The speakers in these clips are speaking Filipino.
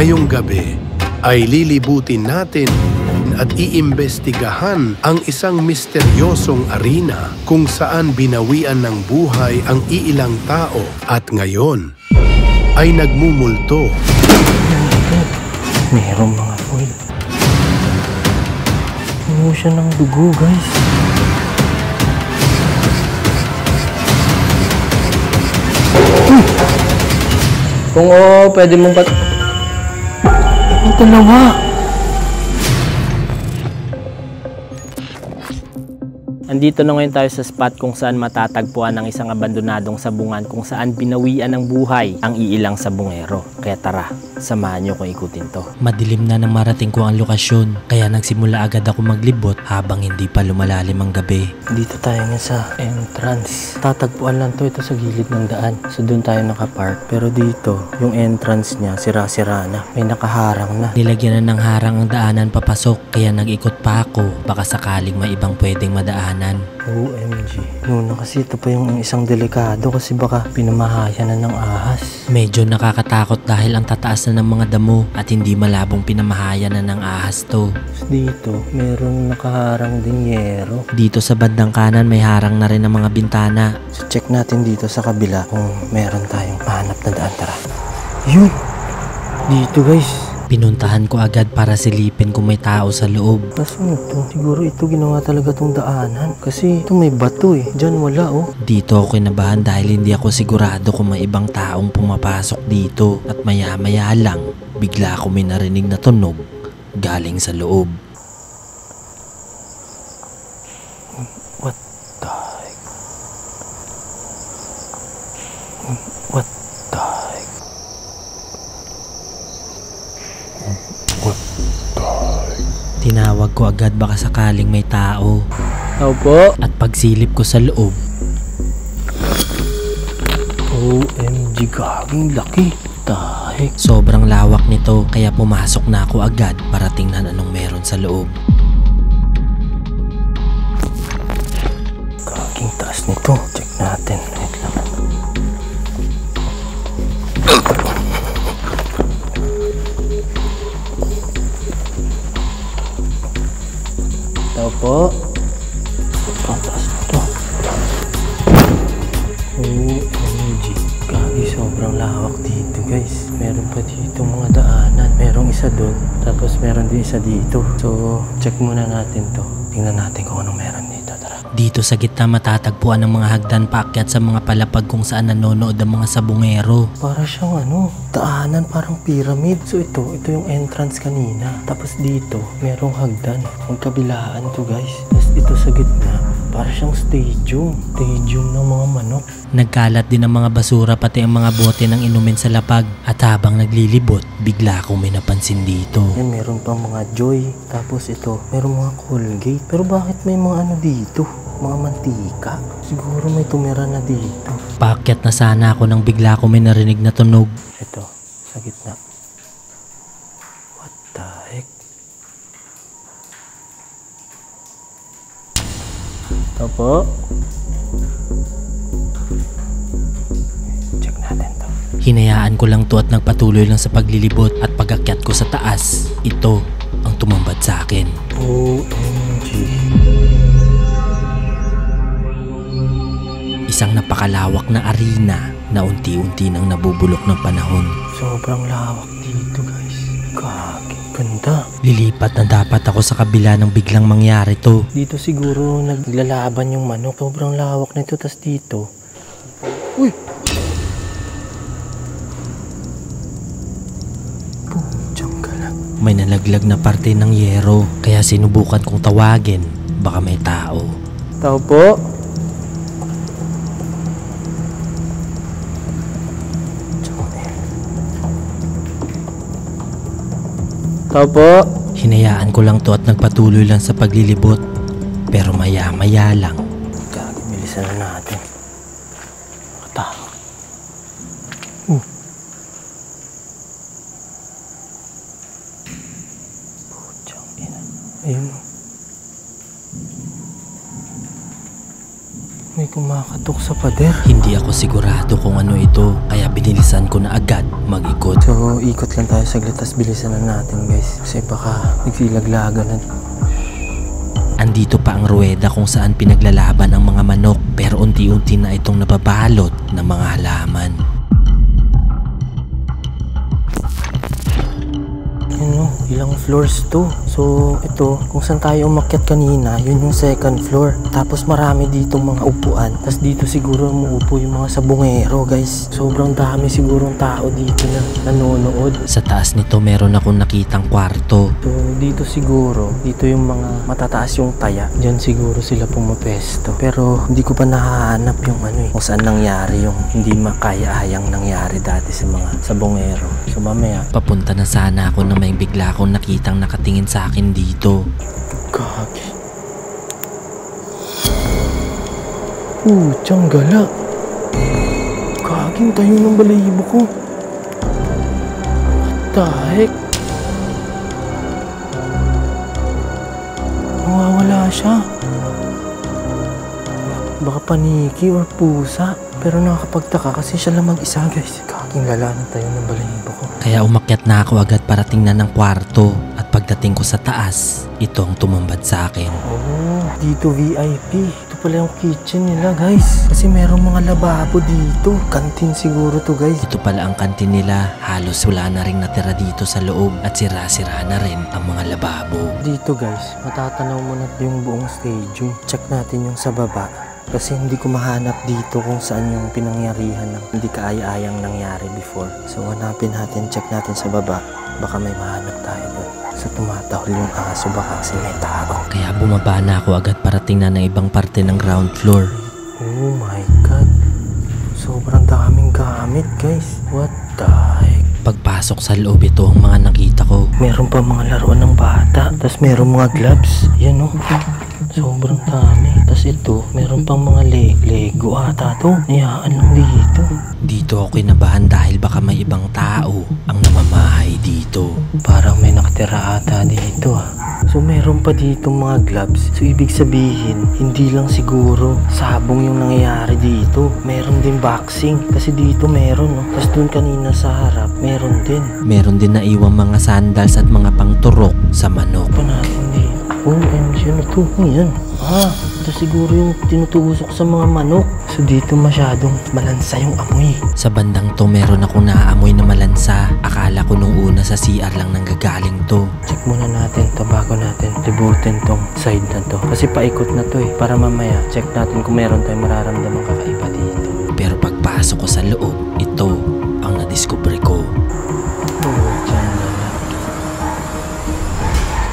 Ngayong gabi ay lilibutin natin at iimbestigahan ang isang misteryosong arena kung saan binawian ng buhay ang iilang tao at ngayon ay nagmumulto. Merong mga foil. Ano siya ng dugo, guys? Kung oo, pwede mong Ang dalawa! Andito na ngayon tayo sa spot kung saan matatagpuan ang isang abandonadong sabungan kung saan binawian ng buhay ang iilang sabungero. Kaya tara, samahan nyo kung ikutin to. Madilim na nang marating ko ang lokasyon, kaya nagsimula agad ako maglibot habang hindi pa lumalalim ang gabi. Dito tayo nga sa entrance. Tatagpuan lang to, ito sa gilid ng daan. So doon tayo nakapark. Pero dito, yung entrance niya, sira-sira na. May nakaharang na. Nilagyan na ng harang ang daanan papasok, kaya nag-ikot pa ako. Baka sakaling may ibang pwedeng madaanan. OMG. Noon kasi ito pa yung isang delikado kasi baka pinamahayan na ng ahas. Medyo nakakatakot dahil ang tataas na ng mga damo at hindi malabong pinamahayan na ng ahas to. Dito, merong nakaharang din yero. Dito sa bandang kanan may harang na rin ang mga bintana. So check natin dito sa kabila kung meron tayong mahanap na daan. Tara. Yun! Dito guys. Pinuntahan ko agad para silipin kung may tao sa loob. Kaso ito, siguro ito ginawa talaga tong daanan. Kasi ito may bato eh. Diyan wala oh. Dito ako kinabahan dahil hindi ako sigurado kung may ibang taong pumapasok dito. At maya-maya lang, bigla ako may narinig na tunog galing sa loob. What the heck? What the heck? Tinawag ko agad baka sakaling may tao. Opo. At pagsilip ko sa loob, OMG, gaging laki. Tahik. Sobrang lawak nito kaya pumasok na ako agad para tingnan anong meron sa loob. Gaging taas nito. Check natin. Wait lang. Po. Ang taas nito. OMG. Gagi, sobrang lawak dito guys. Meron pa dito mga daanan. Merong isa doon. Tapos meron din isa dito. So, check muna natin to. Tingnan natin kung anong meron dito. Tara. Dito sa gitna matatagpuan ng mga hagdan paakyat sa mga palapag kung saan nanonood ang mga sabungero. Para siyang daanan parang pyramid. So ito yung entrance kanina. Tapos dito, merong hagdan. Ang kabilaan to guys. Tapos ito sa gitna, para siyang stadium. Stadium ng mga manok. Nagkalat din ang mga basura pati ang mga bote ng inumin sa lapag. At habang naglilibot, bigla akong may napansin dito. Meron pang mga Joy. Tapos ito, merong mga Colgate. Pero bakit may mga dito? Mga mantika. Siguro may tumira na dito. Paakyat na sana ako nang bigla ko may narinig na tunog. Ito, sa gitna. What the heck? Ito po. Check natin to. Hinayaan ko lang to at nagpatuloy lang sa paglilibot at pag-akyat ko sa taas. Ito ang tumambad sa akin. OMG. Isang napakalawak na arena na unti-unti nang nabubulok ng panahon. Sobrang lawak dito guys. Gaging ganda. Lilipat na dapat ako sa kabila ng biglang mangyari to. Dito siguro naglalaban yung manok. Sobrang lawak nito. Tas dito. Uy! Pudyang ka lang. May nalaglag na parte ng yero. Kaya sinubukan kong tawagin. Baka may tao. Tao po? Tao po. Hinayaan ko lang to at nagpatuloy lang sa paglilibot. Pero maya-maya lang. Bilisan na natin. Katakot. Pudyang ina. Ayun. May kumakatok sa pader. Hindi ako sigurado kung ano ito, kaya binilisan ko na agad mag-ikot. So, ikot lang tayo saglit, tas bilisan na natin guys. Kasi baka nagsilaglagan na. Andito pa ang ruweda kung saan pinaglalaban ang mga manok, pero unti-unti na itong nababalot ng mga halaman. Ano, ilang floors to. So ito, kung saan tayo umakyat kanina, yun yung second floor. Tapos marami dito mga upuan. Tapos dito siguro umuupo yung mga sabungero guys. Sobrang dami sigurong tao dito na nanonood. Sa taas nito meron akong nakitang kwarto. So dito siguro, dito yung mga matataas yung taya. Diyan siguro sila pumapesto. Pero hindi ko pa nahahanap yung kung saan nangyari yung hindi makaya-hayang nangyari dati sa mga sabungero. So mamaya, papunta na sana ako na may bigla akong nakitang nakatingin sa akin dito. Kagi. Putsang gala. Kaging tayo ng balahibo ko. What the heck? Nawawala siya. Baka paniki or pusa. Pero nakakapagtaka kasi siya lang mag-isa guys. Kaging lala na tayo ng balahibo ko. Kaya umakyat na ako agad para tingnan ng kwarto. At pagdating ko sa taas, ito ang tumambad sa akin. Oh, dito VIP. Ito pala yung kitchen nila guys. Kasi merong mga lababo dito. Kantin siguro to guys. Ito pala ang kantin nila. Halos wala na rin natira dito sa loob. At sira-sira na rin ang mga lababo. Dito guys, matatanaw mo na yung buong stage. Check natin yung sa baba. Kasi hindi ko mahanap dito kung saan yung pinangyarihan ng hindi kaaya-ayang nangyari before. So hanapin natin, check natin sa baba. Baka may mahanap tayo doon. So tumatahol yung aso, baka kasi may tao. Kaya bumaba na ako agad para tingnan ng ibang parte ng ground floor. Oh my God. Sobrang daming gamit guys. What the heck? Pagpasok sa loob, ito ang mga nakita ko. Meron pa mga laruan ng bata. Tapos meron mga gloves. Yan o. Sobrang dami. Tapos ito, meron pang mga Lego ata to. Niyaan lang dito. Dito ako kinabahan dahil baka may ibang tao ang namamahay dito. Parang may nakatira ata dito So meron pa dito mga gloves. So ibig sabihin, hindi lang siguro sabong yung nangyayari dito. Meron din boxing. Kasi dito meron Tapos dun kanina sa harap, meron din. Meron din na iwang mga sandals at mga pangturok sa manok. Pa natin dito. OMG, ano to? Yan. Ito siguro yung tinutusok sa mga manok. So dito masyadong malansa yung amoy. Sa bandang to meron akong naaamoy na malansa. Akala ko nung una sa CR lang nanggagaling to. Check muna natin to bago natin libutin tong side na to. Kasi paikot na to para mamaya check natin kung meron tayong mararamdaman kakaiba dito. Pero pagpasok ko sa loob, ito ang nadiskubre ko.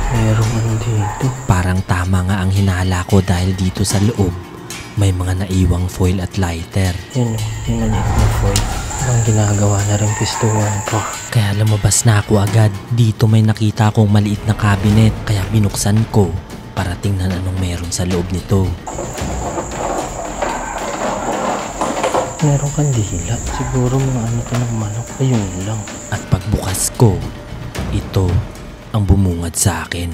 Merong dito. Parang tama nga ang hinala ko dahil dito sa loob may mga naiwang foil at lighter. Yan pinalit na foil. Ang ginagawa na rin pistuan ko. Kaya lumabas na ako agad. Dito may nakita akong maliit na cabinet. Kaya binuksan ko para tingnan anong meron sa loob nito. Merong kandila. Siguro mga to ng manok. Ayun lang. At pagbukas ko, ito ang bumungad sa akin.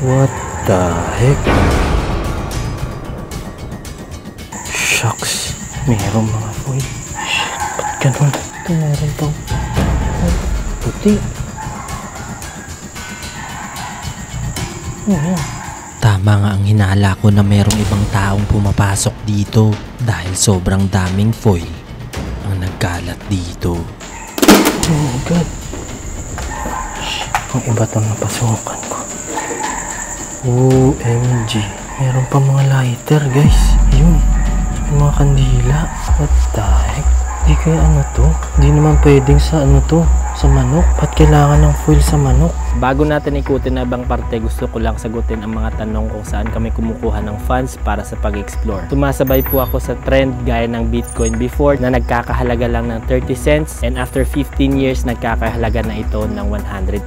What the heck? Shucks. Merong mga foil. Ba't ganun? Ito meron pang puti. Tama nga ang hinala ko na merong ibang taong pumapasok dito dahil sobrang daming foil ang nagkalat dito. Oh my God. Ang iba itong napasukan ko. OMG. Meron pa mga lighter guys. Ayun. May mga kandila. What the heck? Di kaya to? Di naman pwedeng sa to? Sa manok? Ba't kailangan ng foil sa manok? Bago natin ikutin na ibang parte, gusto ko lang sagutin ang mga tanong kung saan kami kumukuha ng funds para sa pag-explore. Tumasabay po ako sa trend gaya ng Bitcoin before na nagkakahalaga lang ng 30 cents and after 15 years nagkakahalaga na ito ng 100,000.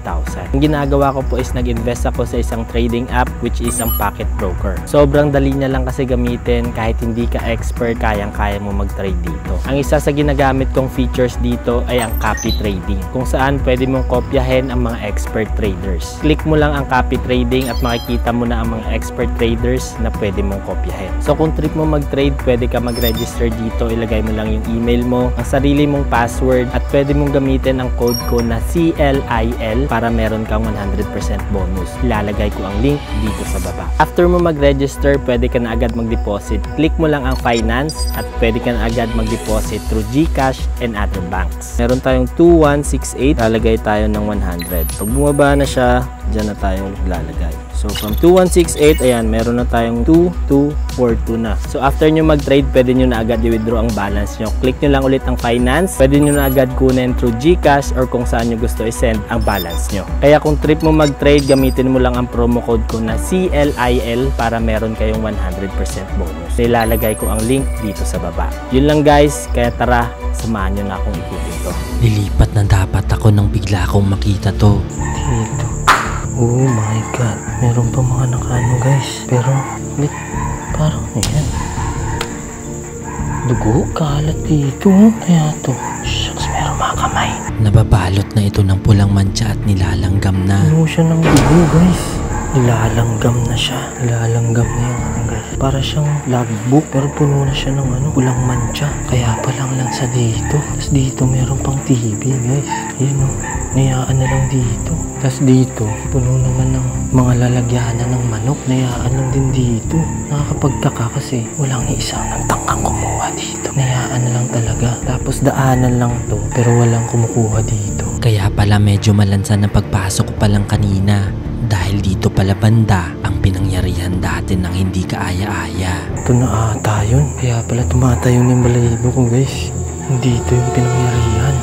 Ang ginagawa ko po is nag-invest ako sa isang trading app which is ang Pocket Broker. Sobrang dali niya lang kasi gamitin kahit hindi ka expert, kayang-kaya mo mag-trade dito. Ang isa sa ginagamit kong features dito ay ang copy trading. kung saan pwede mong kopyahin ang mga expert traders. Click mo lang ang copy trading at makikita mo na ang mga expert traders na pwede mong kopyahin. So kung trip mo mag-trade, pwede ka mag-register dito. Ilagay mo lang yung email mo, ang sarili mong password, at pwede mong gamitin ang code ko na CLIL para meron kang 100% bonus. Ilalagay ko ang link dito sa baba. After mo mag-register, pwede ka na agad mag-deposit. Click mo lang ang finance at pwede ka na agad mag-deposit through GCash and other banks. Meron tayong 2168, lalagay tayo ng 100. Pag bumaba na siya, dyan na tayo lalagay. So from 2168, ayan, meron na tayong 2242 na. So after nyo mag-trade, pwede nyo na agad i-withdraw ang balance nyo. Click nyo lang ulit ang finance. Pwede nyo na agad kunin through GCash or kung saan nyo gusto i-send ang balance nyo. Kaya kung trip mo mag-trade, gamitin mo lang ang promo code ko na CLIL para meron kayong 100% bonus. So ilalagay ko ang link dito sa baba. Yun lang guys, kaya tara, samahan nyo na akong ikutin to. Lilipat na dapat ako nang bigla akong makita to. Dito. Oh my god, meron pa mga nakaano guys. Pero, parang ayan. Dugo, kalat dito. Kaya to. Shucks, meron mga kamay. Nababalot na ito ng pulang mantsa at nilalanggam na. Puno siya ng dugo guys. Nilalanggam na siya. Nilalanggam na yung ano guys. Para siyang logbook pero puno na siya ng pulang mantsa. Kaya pa lang sa dito. Tapos dito meron pang TV guys. Yan o. Nayaan na lang dito. Tapos dito, puno naman ng mga lalagyanan ng manok. Nayaan lang din dito. Nakakapagtaka kasi walang isang nagtangkang kumuha dito. Nayaan na lang talaga. Tapos daanan lang to, pero walang kumukuha dito. Kaya pala medyo malansan na pagpasok ko pa lang kanina. Dahil dito pala banda ang pinangyarihan dati ng hindi kaaya-aya. Ito na ata yun. Kaya pala tumatayo yung balahibo ko guys. Dito yung pinangyarihan.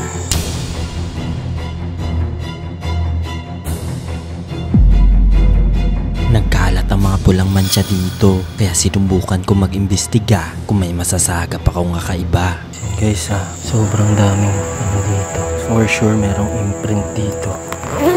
Nagkalat ang mga pulang mantsa dito, kaya sinubukan ko mag-imbestiga kung may masasagap akong kakaiba. Guys sobrang daming dito. For sure merong imprint dito.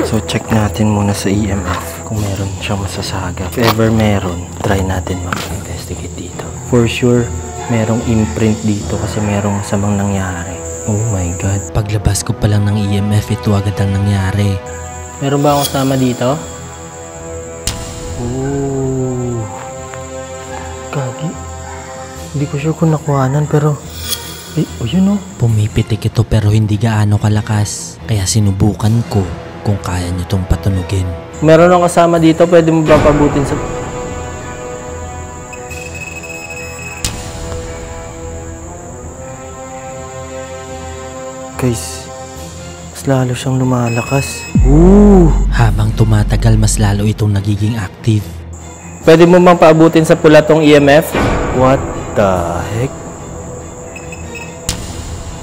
So check natin muna sa EMF kung meron siyang masasagap. If ever meron, try natin mag-investigate dito. For sure merong imprint dito kasi merong masamang nangyari. Oh my god. Paglabas ko pa lang ng EMF, ito agad ang nangyari. Meron ba akong kasama dito? Oh, gagi. Hindi ko sure kung nakuhanan pero yun Pumipitik ito pero hindi gaano kalakas, kaya sinubukan ko kung kaya nyo itong patunugin. Meron akong kasama dito, pwede mo ba pabutin sa... Guys, mas lalo siyang lumalakas. Habang tumatagal, mas lalo itong nagiging active. Pwede mo bang paabutin sa pula tong EMF? What the heck?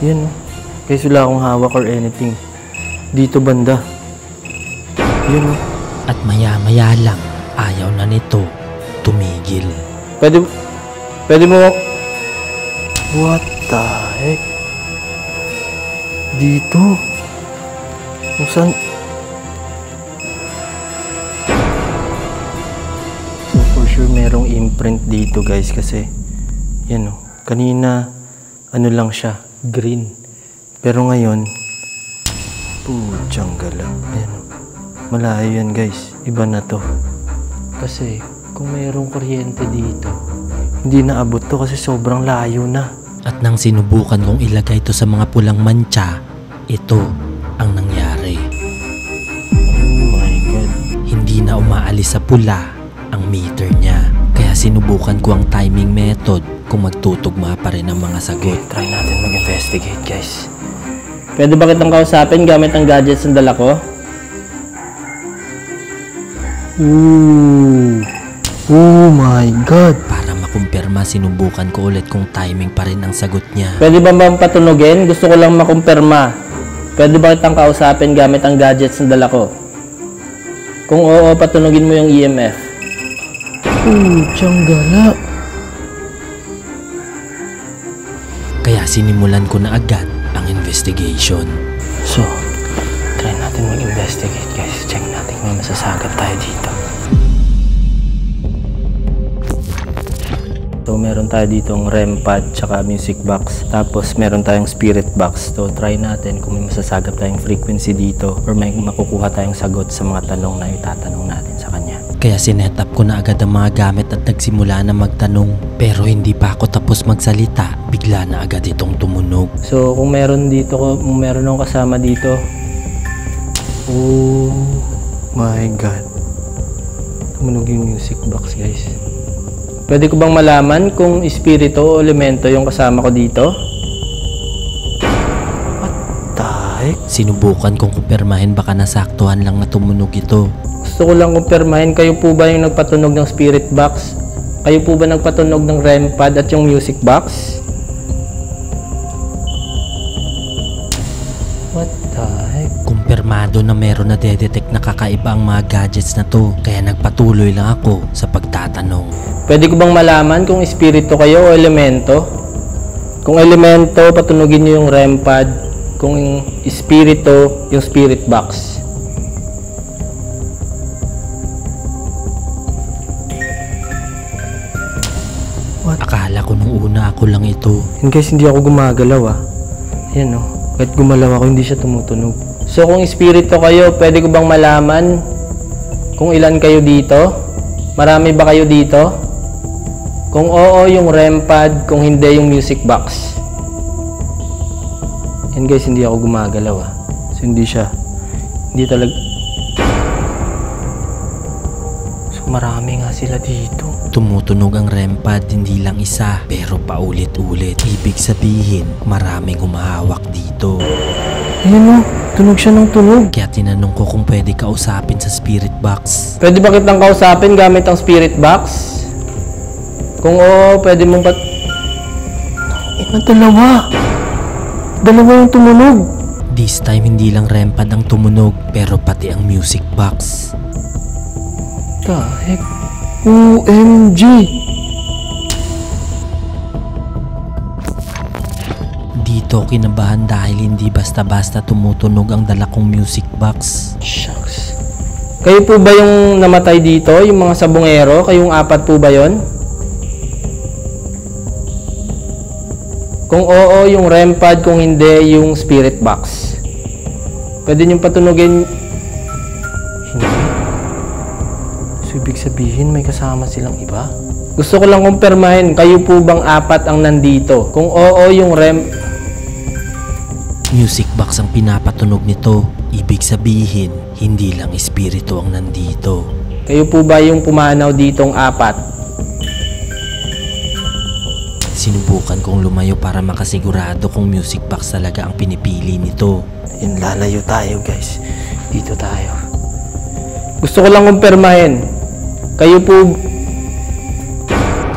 Yan guys, wala akong hawak or anything. Dito banda. Yan At maya-maya lang, ayaw na nito tumigil. Pwede mo... What the heck? Dito? Kung saan... So for sure merong imprint dito guys kasi yan kanina ano lang siya, green. Pero ngayon putyang gala. Ayan malayo yan guys, iba na to. Kasi kung mayroong kuryente dito, hindi naabot to kasi sobrang layo na. At nang sinubukan kong ilagay ito sa mga pulang mantsa, ito ang nangyari. Oh my god. Hindi na umaalis sa pula ang meter niya. Kaya sinubukan ko ang timing method kung magtutugma pa rin ang mga sagot. Try natin mag-investigate guys. Pwede ba kitang kausapin gamit ang gadgets na dala ko? Oh my god. Para makumpirma, sinubukan ko ulit kung timing pa rin ang sagot niya. Pwede ba bang patunugin? Gusto ko lang makumpirma. Pwede ba kitang kausapin gamit ang gadgets na dala ko? Kung oo, patunugin mo yung EMF. Tiyang gala. Kaya sinimulan ko na agad ang investigation. So, try natin mag-investigate guys. Check natin kung may masasagap tayo dito. So meron tayo ditong REM pad tsaka music box. Tapos meron tayong spirit box. So try natin kung may masasagap tayong frequency dito or may makukuha tayong sagot sa mga tanong na itatanong natin sa kanya. Kaya sinet up ko na agad ang mga gamit at nagsimula na magtanong. Pero hindi pa ako tapos magsalita, bigla na agad itong tumunog. So kung meron akong kasama dito. Oh my god. Tumunog yung music box, guys. Pwede ko bang malaman kung espiritu o elemento yung kasama ko dito? What the heck? Sinubukan kong kumpirmahin baka nasaktuhan lang na tumunog ito. Gusto ko lang kumpirmahin, kayo po ba yung nagpatunog ng spirit box? Kayo po ba nagpatunog ng REM pad at yung music box? What the heck? Kumpirmado na meron na detect na kakaiba ang mga gadgets na to, kaya nagpatuloy lang ako sa pagtatanong. Pwede ko bang malaman kung espiritu kayo o elemento? Kung elemento, patunogin nyo yung REM pad. Kung espiritu, yung spirit box. What? Akala ko nung una ako lang ito. And guys, hindi ako gumagalaw ah. Ayan oh. Kahit gumalaw ako, hindi siya tumutunog. So kung espiritu kayo, pwede ko bang malaman kung ilan kayo dito? Marami ba kayo dito? Kung oo, yung REM pad. Kung hindi, yung music box. And guys, hindi ako gumagalaw ah. So hindi talaga. So marami nga sila dito. Tumutunog ang REM pad, hindi lang isa, pero paulit-ulit. Ibig sabihin, maraming humahawak dito. Ayun o, tunog siya ng tunog. Kaya tinanong ko kung pwede kausapin sa spirit box. Pwede ba kitang kausapin gamit ang spirit box? Kung oo, pwede mong dalawa. Dalawa yung tumunog. This time, hindi lang REM pad ang tumunog, pero pati ang music box. The heck? OMG! Dito kinabahan dahil hindi basta-basta tumutunog ang dala kong music box. Shucks. Kayo po ba yung namatay dito? Yung mga sabongero? Kayong apat po ba yon? Kung oo, yung REM pad. Kung hindi, yung spirit box. Pwede nyo patunogin. Hindi. So, ibig sabihin, may kasama silang iba? Gusto ko lang kumpirmahin, kayo po bang apat ang nandito? Kung oo, yung REM... Music box ang pinapatunog nito. Ibig sabihin, hindi lang espiritu ang nandito. Kayo po ba yung pumanaw ditong apat? Sinubukan kong lumayo para makasigurado kung music box talaga ang pinipili nito. Ayun, lalayo tayo guys. Dito tayo. Gusto ko lang kumpirmahin. Kayo po...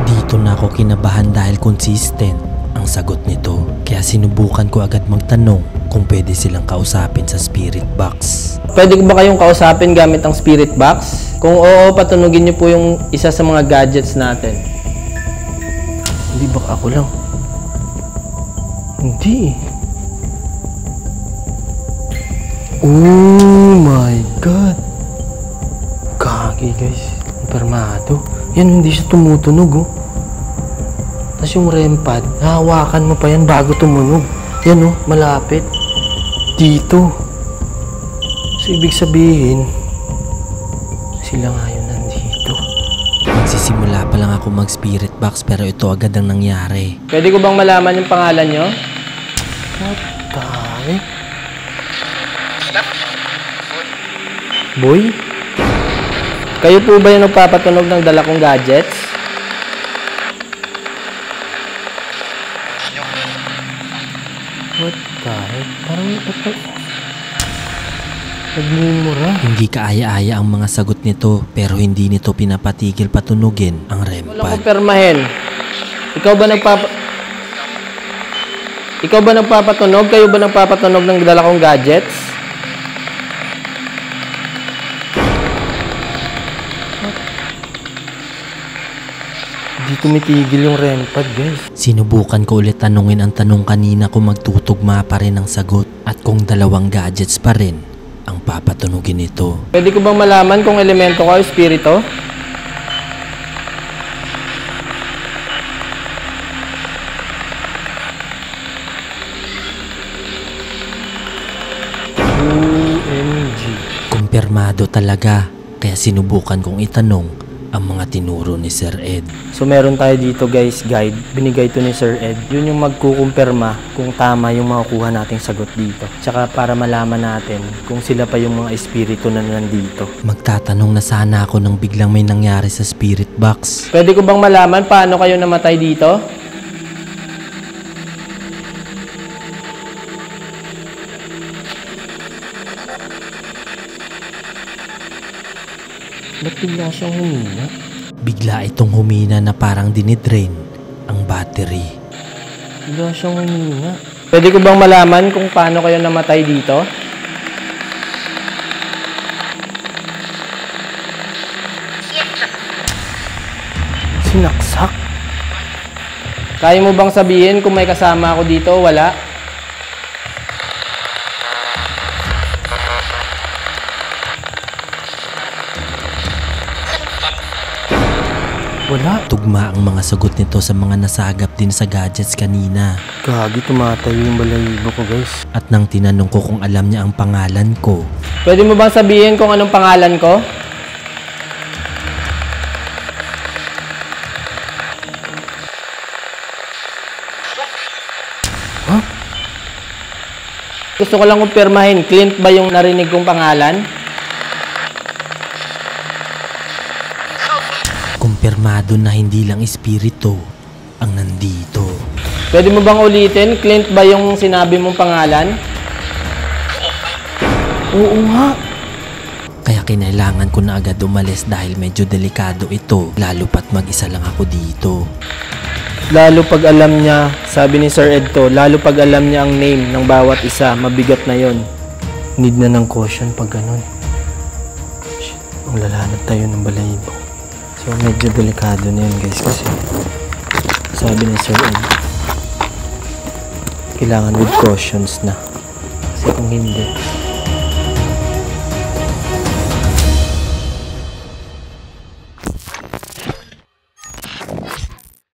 Dito na ako kinabahan dahil consistent ang sagot nito. Kaya sinubukan ko agad magtanong kung pwede silang kausapin sa spirit box. Pwede ko ba kayong kausapin gamit ang spirit box? Kung oo, patunugin niyo po yung isa sa mga gadgets natin. Hindi ba ako lang? Hindi. Oh my god. Kagi guys. Permado. Yan, hindi siya tumutunog oh. Tapos yung REM pad, hahawakan mo pa yan bago tumunog. Yan oh, malapit. Dito. So ibig sabihin, sila nga yun nandito. Magsisimula pa lang ako mag-spirit box pero ito agad ang nangyari. Pwede ko bang malaman yung pangalan nyo? What the heck? Boy? Kayo po ba yung nagpapatunog ng dala kong gadgets? What the heck? Parang nagmumura. Hindi kaaya-aya ang mga sagot nito pero hindi nito pinapatigil patunugin ang REM Wala pad. ko permahin. Ikaw ba nagpapatunog? Kayo ba nagpapatunog ng dala kong gadgets? Hindi tumitigil yung REM pad, guys. Sinubukan ko ulit tanungin ang tanong kanina kung magtutugma pa rin ang sagot at kung dalawang gadgets pa rin ang papatunugin nito. Pwede ko bang malaman kung elemento ko o espiritu? Kumpirmado talaga, kaya sinubukan kong itanong ang mga tinuro ni Sir Ed. So meron tayo dito guys, guide. Binigay to ni Sir Ed. Yun yung magkukumpirma kung tama yung makukuha nating sagot dito. Tsaka para malaman natin kung sila pa yung mga espiritu na nandito. Magtatanong na sana ako nang biglang may nangyari sa spirit box. Pwede ko bang malaman paano kayo namatay dito? Ba't bigla siyang humina? Bigla itong humina na parang dinidrain ang battery. Bigla siyang humina. Pwede ko bang malaman kung paano kayo namatay dito? Sinaksak? Kaya mo bang sabihin kung may kasama ako dito o wala? Wala. Tugma ang mga sagot nito sa mga nasagap din sa gadgets kanina. Gagi, tumatayo yung balahibo ko guys. At nang tinanong ko kung alam niya ang pangalan ko, Pwede mo bang sabihin kung anong pangalan ko? Huh? Gusto ko lang kumpirmahin, Clint ba yung narinig kong pangalan? kumpirmado na hindi lang espiritu ang nandito. Pwede mo bang ulitin, Clint ba yung sinabi mong pangalan? Oo nga. Kaya kinailangan ko na agad umalis dahil medyo delikado ito, lalo pat mag-isa lang ako dito. Lalo pag alam niya, sabi ni Sir Ed to, lalo pag alam niya ang name ng bawat isa, mabigat na yon. Need na ng caution pag ganun. Shit, ang lalanat tayo ng balahibo. So medyo delikado na yun guys kasi sabi ni Sir Ed, kailangan with cautions na. Kasi kung hindi,